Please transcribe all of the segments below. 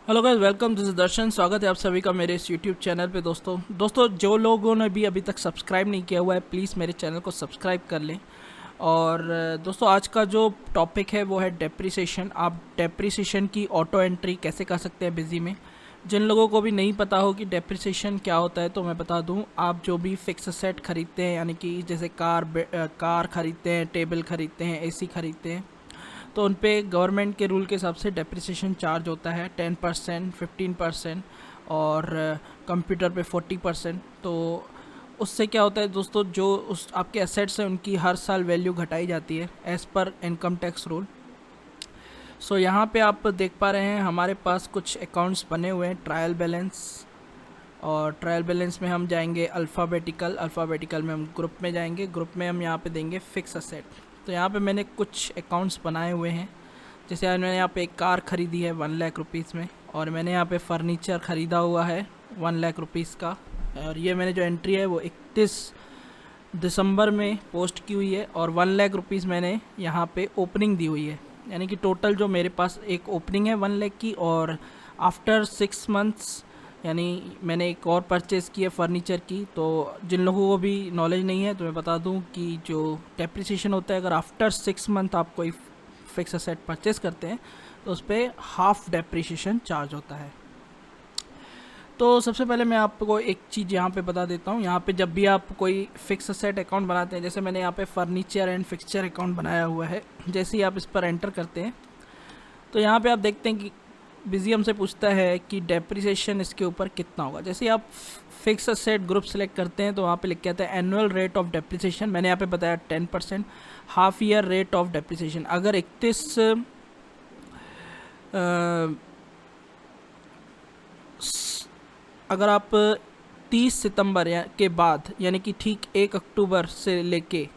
Hello guys, welcome. This is Darshan. स्वागत है आप सभी का मेरे इस यूट्यूब चैनल पे। दोस्तों जो लोगों ने भी अभी तक सब्सक्राइब नहीं किया हुआ है, प्लीज़ मेरे चैनल को सब्सक्राइब कर लें। और दोस्तों, आज का जो टॉपिक है वो है डेप्रिसिएशन। आप डेप्रिसिएशन की ऑटो एंट्री कैसे कर सकते हैं बिजी में। जिन लोगों को भी नहीं पता हो कि डेप्रिसिएशन क्या होता है, तो मैं बता दूं। आप जो भी फिक्स सेट खरीदते हैं, यानी कि जैसे कार खरीदते हैं, टेबल खरीदते हैं, एसी खरीदते हैं, तो उन पे गवर्नमेंट के रूल के हिसाब से डेप्रिसिएशन चार्ज होता है 10%, 15%, और कंप्यूटर पे 40%। तो उससे क्या होता है दोस्तों, जो उस आपके एसेट्स हैं उनकी हर साल वैल्यू घटाई जाती है as per income tax rule. सो यहाँ पे आप देख पा रहे हैं हमारे पास कुछ अकाउंट्स बने हुए हैं, ट्रायल बैलेंस। और ट्रायल बैलेंस में हम जाएंगे अल्फ़ाबेटिकल में हम ग्रुप में जाएंगे। ग्रुप में हम यहाँ पे देंगे फिक्स असेट। तो यहाँ पे मैंने कुछ अकाउंट्स बनाए हुए हैं। जैसे आज मैंने यहाँ पे एक कार ख़रीदी है 1 लाख रुपीज़ में, और मैंने यहाँ पे फर्नीचर ख़रीदा हुआ है 1 लाख रुपीज़ का। और ये मैंने जो एंट्री है वो 31 दिसंबर में पोस्ट की हुई है, और 1 लाख रुपीज़ मैंने यहाँ पे ओपनिंग दी हुई है। यानी कि टोटल जो मेरे पास एक ओपनिंग है 1 लाख की, और आफ्टर 6 मंथ्स यानी मैंने एक और परचेज़ की है फर्नीचर की। तो जिन लोगों को भी नॉलेज नहीं है तो मैं बता दूं कि जो डेप्रिसिएशन होता है, अगर आफ्टर 6 मंथ आप कोई फिक्स असेट परचेज़ करते हैं तो उस पर हाफ डेप्रिसिएशन चार्ज होता है। तो सबसे पहले मैं आपको एक चीज़ यहाँ पे बता देता हूँ। यहाँ पे जब भी आप कोई फिक्स असेट अकाउंट बनाते हैं, जैसे मैंने यहाँ पे फर्नीचर एंड फिक्सचर अकाउंट बनाया हुआ है, जैसे ही आप इस पर एंटर करते हैं तो यहाँ पे आप देखते हैं कि बिजी हमसे पूछता है कि डेप्रिसिएशन इसके ऊपर कितना होगा। जैसे ही आप फिक्स असेट ग्रुप सेलेक्ट करते हैं तो वहाँ पे लिख के आता है एनुअल रेट ऑफ डेप्रिसिएशन। मैंने यहाँ पे बताया 10%। Half year rate of depreciation, अगर 31 अगर आप 30 सितंबर के बाद, यानी कि ठीक 1 अक्टूबर से लेके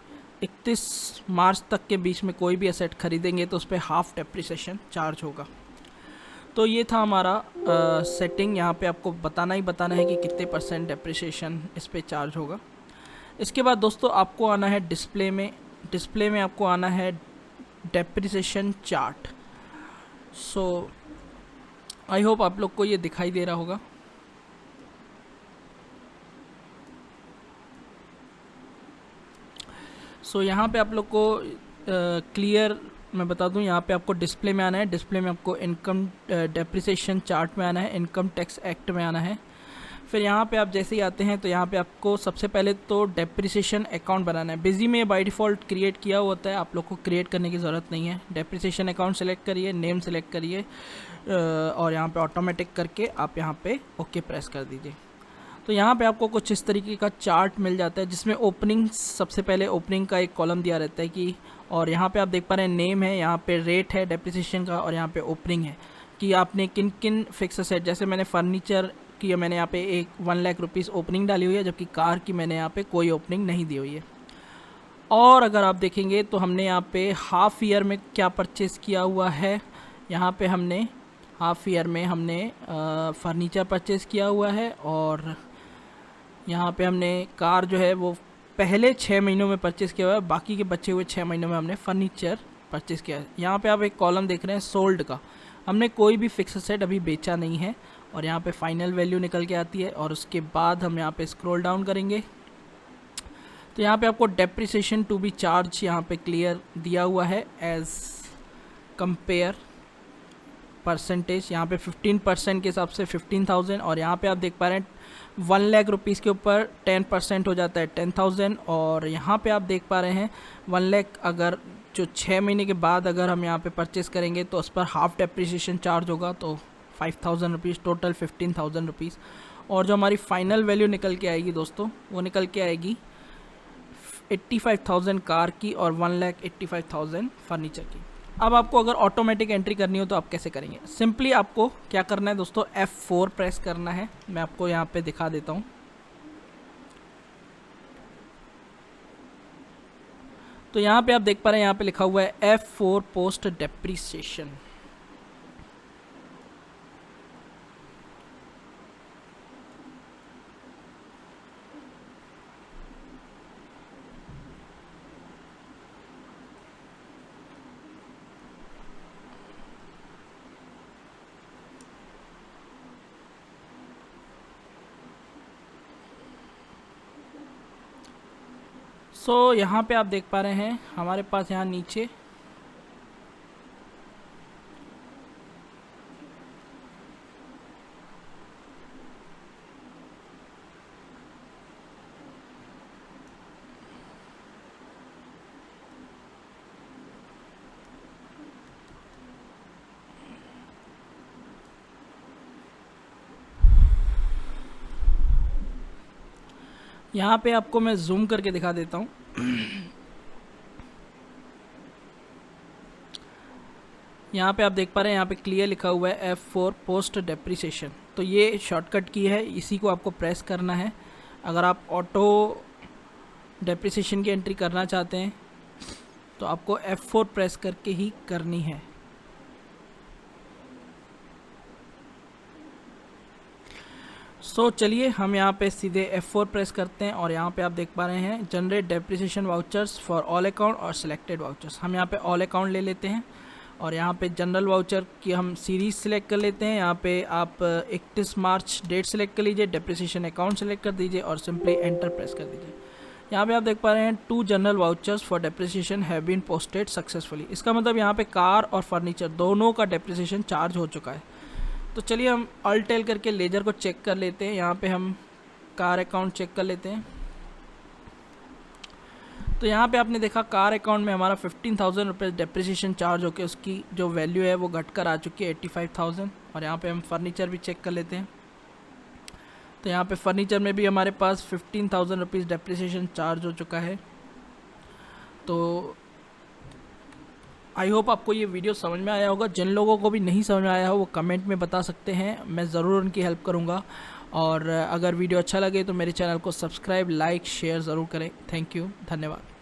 31 मार्च तक के बीच में कोई भी असेट खरीदेंगे तो उस पर हाफ डेप्रिसिएशन चार्ज होगा। तो ये था हमारा सेटिंग। यहाँ पे आपको बताना ही बताना है कि कितने परसेंट डेप्रिसिएशन इस पर चार्ज होगा। इसके बाद दोस्तों आपको आना है डिस्प्ले में। डिस्प्ले में आपको आना है depreciation chart. So I hope आप लोग को ये दिखाई दे रहा होगा। सो यहाँ पे आप लोग को क्लियर मैं बता दूँ, यहाँ पे आपको डिस्प्ले में आना है। डिस्प्ले में आपको इनकम डेप्रिसिएशन चार्ट में आना है, इनकम टैक्स एक्ट में आना है। फिर यहाँ पे आप जैसे ही आते हैं तो यहाँ पे आपको सबसे पहले तो डेप्रिसिएशन अकाउंट बनाना है। बिजी में बाय डिफ़ॉल्ट क्रिएट किया हुआ होता है, आप लोग को क्रिएट करने की ज़रूरत नहीं है। डेप्रिसिएशन अकाउंट सेलेक्ट करिए, नेम सेलेक्ट करिए, और यहाँ पे ऑटोमेटिक करके आप यहाँ पे ओके प्रेस कर दीजिए। तो यहाँ पे आपको कुछ इस तरीके का चार्ट मिल जाता है, जिसमें ओपनिंग, सबसे पहले ओपनिंग का एक कॉलम दिया रहता है कि, और यहाँ पे आप देख पा रहे हैं नेम है, यहाँ पे रेट है डेप्रिसिएशन का, और यहाँ पे ओपनिंग है कि आपने किन किन फिक्स असेट, जैसे मैंने फर्नीचर की मैंने यहाँ पे एक 1 लाख रुपीज़ ओपनिंग डाली हुई है, जबकि कार की मैंने यहाँ पे कोई ओपनिंग नहीं दी हुई है। और अगर आप देखेंगे तो हमने यहाँ पे हाफ़ ईयर में क्या परचेज़ किया हुआ है। यहाँ पे हमने हाफ़ ईयर में हमने फर्नीचर परचेज़ किया हुआ है, और यहाँ पे हमने कार जो है वो पहले 6 महीनों में परचेज़ किया हुआ है, बाकी के बचे हुए 6 महीनों में हमने फर्नीचर परचेज़ किया है। यहाँ पे आप एक कॉलम देख रहे हैं सोल्ड का, हमने कोई भी फिक्स सेट अभी बेचा नहीं है, और यहाँ पे फाइनल वैल्यू निकल के आती है। और उसके बाद हम यहाँ पे स्क्रॉल डाउन करेंगे तो यहाँ पे आपको डेप्रिसिएशन टू बी चार्ज यहाँ पे क्लियर दिया हुआ है एज कंपेयर परसेंटेज। यहाँ पे 15% के हिसाब से 15,000, और यहाँ पे आप देख पा रहे हैं 1 लाख रुपीज़ के ऊपर 10% हो जाता है 10,000। और यहाँ पे आप देख पा रहे हैं 1 लाख अगर जो 6 महीने के बाद अगर हम यहाँ पे परचेज़ करेंगे तो उस पर हाफ डेप्रिसिएशन चार्ज होगा, तो 5,000 रुपीज़, टोटल 15,000 रुपीज़। और जो हमारी फाइनल वैल्यू निकल के आएगी दोस्तों, वो निकल के आएगी 85,000 कार की और 1,85,000 फर्नीचर की। अब आपको अगर ऑटोमेटिक एंट्री करनी हो तो आप कैसे करेंगे। सिंपली आपको क्या करना है दोस्तों, F4 प्रेस करना है। मैं आपको यहाँ पे दिखा देता हूँ। तो यहाँ पे आप देख पा रहे हैं, यहाँ पे लिखा हुआ है F4 पोस्ट डेप्रिसिएशन। सो यहाँ पे आप देख पा रहे हैं हमारे पास यहाँ नीचे यहाँ पे आपको मैं जूम करके दिखा देता हूँ। यहाँ पे आप देख पा रहे हैं यहाँ पे क्लियर लिखा हुआ है F4 पोस्ट डेप्रिसिएशन। तो ये शॉर्टकट की है, इसी को आपको प्रेस करना है अगर आप ऑटो डेप्रिसिएशन की एंट्री करना चाहते हैं तो आपको F4 प्रेस करके ही करनी है। सो चलिए हम यहाँ पे सीधे F4 प्रेस करते हैं और यहाँ पे आप देख पा रहे हैं generate depreciation vouchers for all account और सिलेक्टेड वाउचर्स। हम यहाँ पे ऑल अकाउंट ले लेते हैं और यहाँ पे जनरल वाउचर की हम सीरीज़ सिलेक्ट कर लेते हैं। यहाँ पे आप 31 मार्च डेट सेलेक्ट कर लीजिए, डेप्रिसिएशन अकाउंट सेलेक्ट कर दीजिए और सिंपली एंटर प्रेस कर दीजिए। यहाँ पे आप देख पा रहे हैं 2 journal vouchers for depreciation have been posted successfully. इसका मतलब यहाँ पे कार और फर्नीचर दोनों का डेप्रिसिएशन चार्ज हो चुका है। तो चलिए हम अल्ट टेल करके लेजर को चेक कर लेते हैं। यहाँ पे हम कार अकाउंट चेक कर लेते हैं। तो यहाँ पे आपने देखा कार अकाउंट में हमारा 15,000 रुपये डेप्रिसिएशन चार्ज होकर उसकी जो वैल्यू है वो घट कर आ चुकी है 85,000। और यहाँ पे हम फर्नीचर भी चेक कर लेते हैं। तो यहाँ पे फर्नीचर में भी हमारे पास 15,000 रुपीज़ डेप्रिसिएशन चार्ज हो चुका है। तो आई होप आपको ये वीडियो समझ में आया होगा। जिन लोगों को भी नहीं समझ में आया हो वो कमेंट में बता सकते हैं, मैं ज़रूर उनकी हेल्प करूँगा। और अगर वीडियो अच्छा लगे तो मेरे चैनल को सब्सक्राइब, लाइक, शेयर ज़रूर करें। थैंक यू, धन्यवाद।